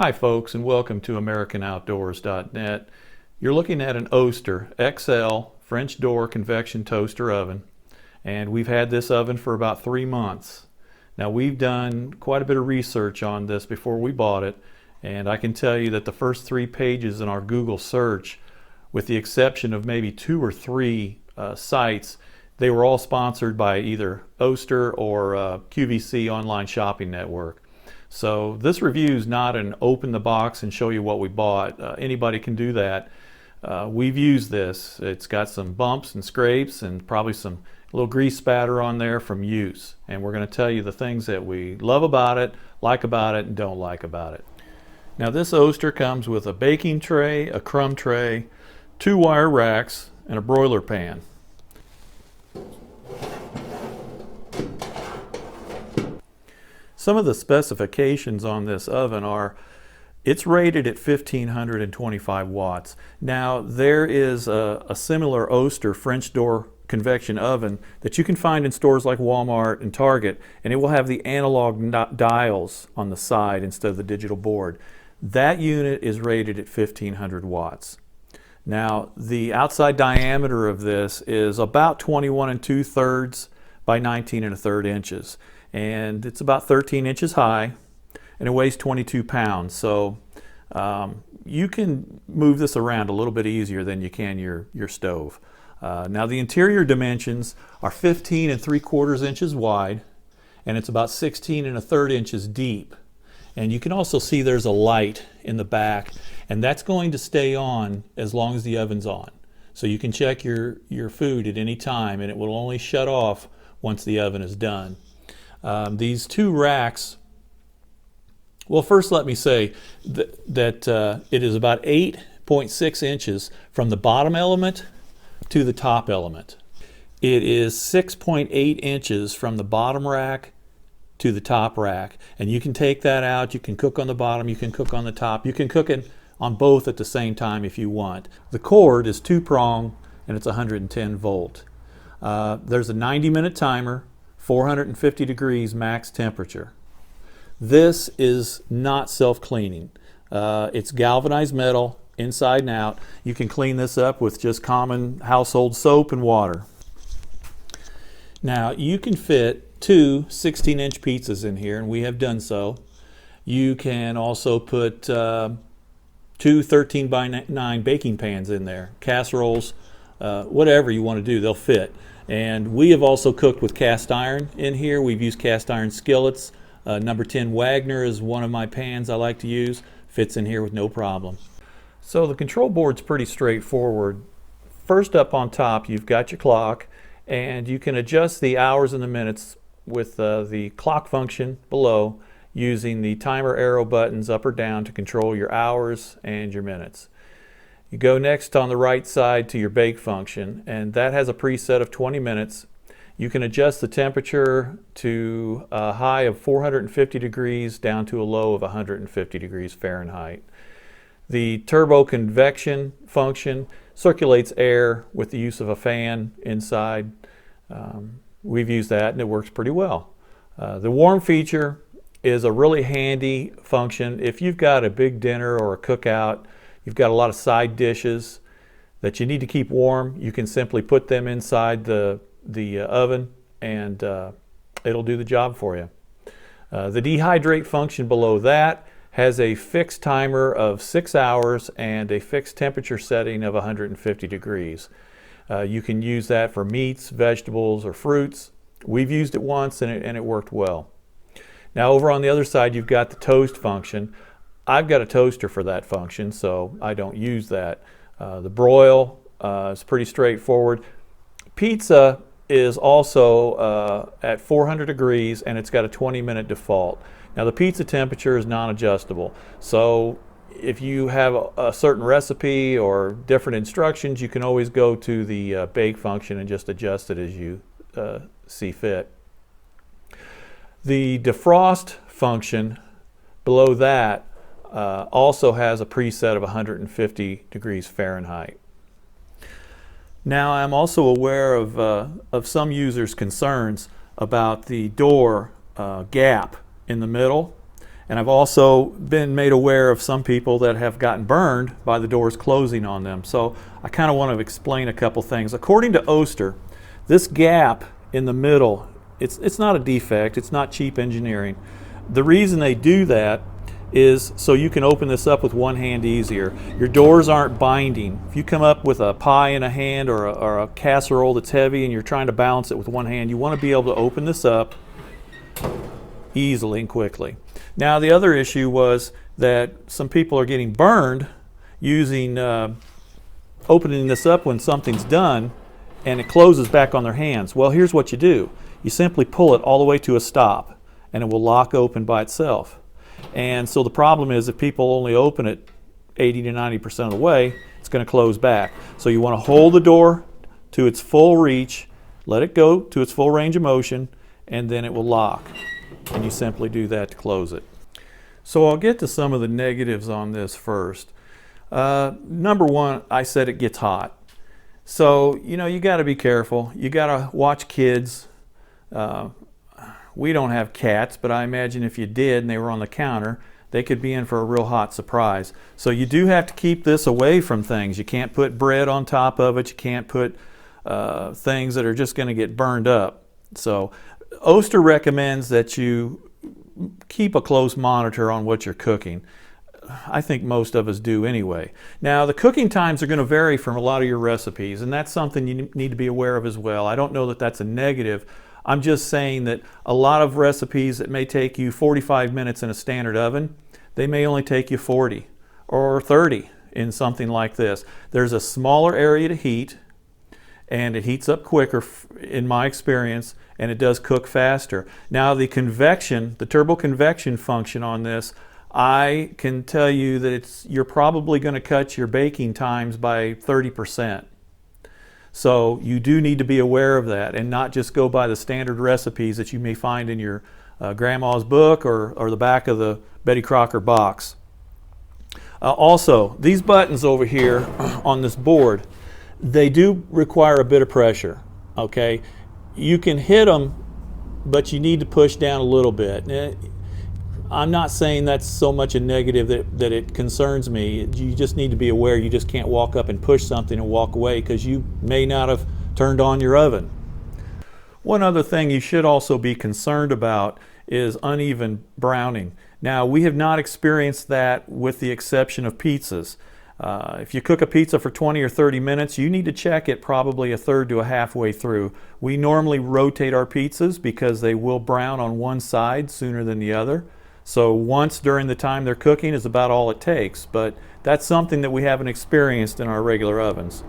Hi folks, and welcome to AmericanOutdoorsCo. You're looking at an Oster XL French door convection toaster oven, and we've had this oven for about 3 months. Now, we've done quite a bit of research on this before we bought it, and I can tell you that the first 3 pages in our Google search, with the exception of maybe 2 or 3 sites, they were all sponsored by either Oster or QVC online shopping network. So this review is not an open the box and show you what we bought. Anybody can do that. We've used this. It's got some bumps and scrapes and probably some little grease spatter on there from use. And we're going to tell you the things that we love about it, and don't like about it. Now, this Oster comes with a baking tray, a crumb tray, 2 wire racks, and a broiler pan. Some of the specifications on this oven are, it's rated at 1525 watts. Now, there is a similar Oster French door convection oven that you can find in stores like Walmart and Target, and it will have the analog dials on the side instead of the digital board. That unit is rated at 1500 watts. Now, the outside diameter of this is about 21 2/3 by 19 1/3 inches. And it's about 13 inches high, and it weighs 22 pounds. So you can move this around a little bit easier than you can your stove. Now, the interior dimensions are 15 3/4 inches wide, and it's about 16 1/3 inches deep. And you can also see there's a light in the back, and that's going to stay on as long as the oven's on. So you can check your food at any time, and it will only shut off once the oven is done. These 2 racks, well, first let me say that it is about 8.6 inches from the bottom element to the top element. It is 6.8 inches from the bottom rack to the top rack, and you can take that out. You can cook on the bottom, you can cook on the top, you can cook it on both at the same time if you want. The cord is 2-prong, and it's 110 volt. There's a 90-minute timer, 450 degrees max temperature. This is not self-cleaning. It's galvanized metal inside and out. You can clean this up with just common household soap and water. Now, you can fit 2 16-inch pizzas in here, and we have done so. You can also put 2 13 by 9 baking pans in there, casseroles, whatever you want to do, they'll fit. And we have also cooked with cast iron in here. We've used cast iron skillets. Number 10 Wagner is one of my pans I like to use. Fits in here with no problem. So the control board's pretty straightforward. First up on top, you've got your clock, and you can adjust the hours and the minutes with the clock function below using the timer arrow buttons up or down to control your hours and your minutes. You go next on the right side to your bake function, and that has a preset of 20 minutes. You can adjust the temperature to a high of 450 degrees down to a low of 150 degrees Fahrenheit. The turbo convection function circulates air with the use of a fan inside. We've used that, and it works pretty well. The warm feature is a really handy function if you've got a big dinner or a cookout. You've got a lot of side dishes that you need to keep warm. You can simply put them inside the oven, and it'll do the job for you. The dehydrate function below that has a fixed timer of 6 hours and a fixed temperature setting of 150 degrees. You can use that for meats, vegetables, or fruits. We've used it once, and it worked well. Now, over on the other side, you've got the toast function. I've got a toaster for that function, so I don't use that. The broil is pretty straightforward. Pizza is also at 400 degrees, and it's got a 20-minute default. Now, the pizza temperature is non-adjustable, so if you have a certain recipe or different instructions, you can always go to the bake function and just adjust it as you see fit. The defrost function below that also has a preset of 150 degrees Fahrenheit. Now, I'm also aware of some users' concerns about the door gap in the middle, And I've also been made aware of some people that have gotten burned by the doors closing on them. So I kind of want to explain a couple things. According to Oster, this gap in the middle, it's not a defect, it's not cheap engineering. The reason they do that is so you can open this up with one hand easier. Your doors aren't binding. If you come up with a pie in a hand or a casserole that's heavy and you're trying to balance it with one hand, you want to be able to open this up easily and quickly. Now the other issue was that some people are getting burned using opening this up when something's done and it closes back on their hands. Well, here's what you do. You simply pull it all the way to a stop and it will lock open by itself. And so the problem is if people only open it 80 to 90% of the way, it's going to close back. So you want to hold the door to its full reach, let it go to its full range of motion, and then it will lock. And you simply do that to close it. So I'll get to some of the negatives on this first. Number one, I said it gets hot. So, you got to be careful. You got to watch kids. We don't have cats, but I imagine if you did and they were on the counter, they could be in for a real hot surprise. So you do have to keep this away from things. You can't put bread on top of it. You can't put things that are just going to get burned up. So Oster recommends that you keep a close monitor on what you're cooking. I think most of us do anyway. Now the cooking times are going to vary from a lot of your recipes, and that's something you need to be aware of as well. I don't know that that's a negative. I'm just saying that a lot of recipes that may take you 45 minutes in a standard oven, they may only take you 40 or 30 in something like this. There's a smaller area to heat and it heats up quicker in my experience, and it does cook faster. Now the convection, the turbo convection function on this, I can tell you that you're probably going to cut your baking times by 30%. So you do need to be aware of that and not just go by the standard recipes that you may find in your grandma's book or the back of the Betty Crocker box. Also, these buttons over here on this board, they do require a bit of pressure. Okay, you can hit them, but you need to push down a little bit. I'm not saying that's so much a negative that it concerns me. You just need to be aware you just can't walk up and push something and walk away because you may not have turned on your oven. One other thing you should also be concerned about is uneven browning. Now, we have not experienced that with the exception of pizzas. If you cook a pizza for 20 or 30 minutes, you need to check it probably a third to a halfway through. We normally rotate our pizzas because they will brown on one side sooner than the other. So once during the time they're cooking is about all it takes, but that's something that we haven't experienced in our regular ovens.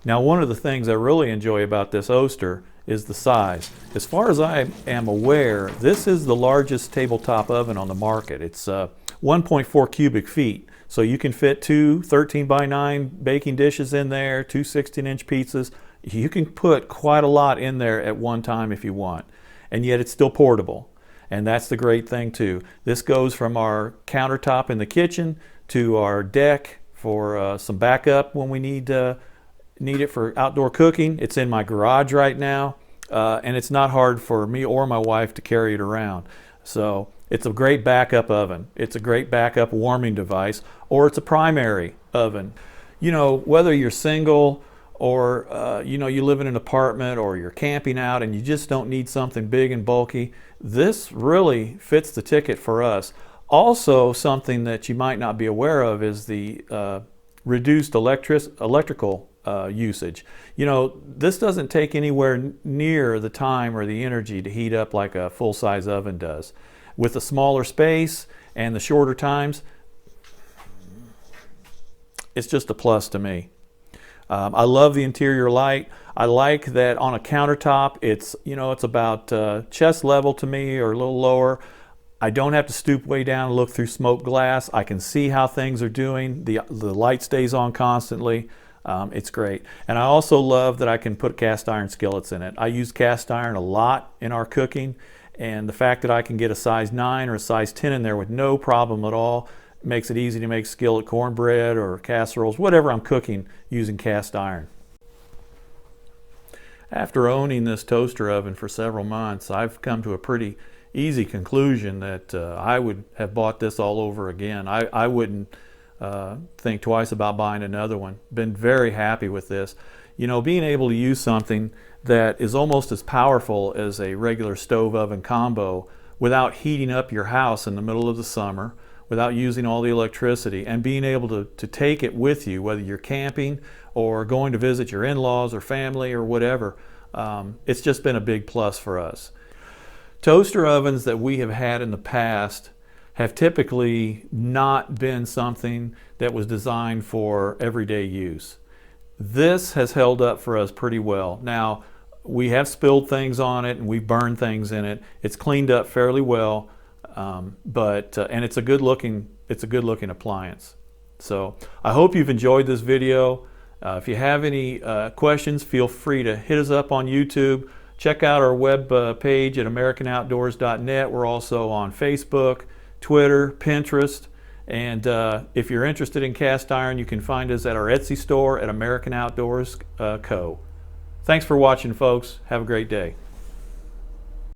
Now, one of the things I really enjoy about this Oster is the size. As far as I am aware, this is the largest tabletop oven on the market. It's 1.4 cubic feet, so you can fit two 13 by 9 baking dishes in there, two 16-inch pizzas. You can put quite a lot in there at one time if you want, and yet it's still portable. And that's the great thing too. This goes from our countertop in the kitchen to our deck for some backup when we need it for outdoor cooking. It's in my garage right now, and it's not hard for me or my wife to carry it around. So it's a great backup oven. It's a great backup warming device, or it's a primary oven. Whether you're single or you live in an apartment or you're camping out and you just don't need something big and bulky, this really fits the ticket for us. Also, something that you might not be aware of is the reduced electrical usage. This doesn't take anywhere near the time or the energy to heat up like a full-size oven does. With the smaller space and the shorter times, it's just a plus to me. I love the interior light. I like that on a countertop, it's about chest level to me or a little lower. I don't have to stoop way down and look through smoked glass. I can see how things are doing. The light stays on constantly. It's great. And I also love that I can put cast iron skillets in it. I use cast iron a lot in our cooking, and the fact that I can get a size 9 or a size 10 in there with no problem at all makes it easy to make skillet cornbread or casseroles, whatever I'm cooking using cast iron. After owning this toaster oven for several months, I've come to a pretty easy conclusion that I would have bought this all over again. I wouldn't think twice about buying another one. Been very happy with this. You know, being able to use something that is almost as powerful as a regular stove oven combo without heating up your house in the middle of the summer, without using all the electricity, and being able to take it with you, whether you're camping or going to visit your in-laws or family or whatever. It's just been a big plus for us. Toaster ovens that we have had in the past have typically not been something that was designed for everyday use. This has held up for us pretty well. Now, we have spilled things on it and we've burned things in it. It's cleaned up fairly well, and it's a good looking appliance. So I hope you've enjoyed this video. If you have any questions, feel free to hit us up on YouTube. Check out our web page at AmericanOutdoors.net. We're also on Facebook, Twitter, Pinterest, and if you're interested in cast iron, you can find us at our Etsy store at AmericanOutdoorsCo. Thanks for watching, folks. Have a great day.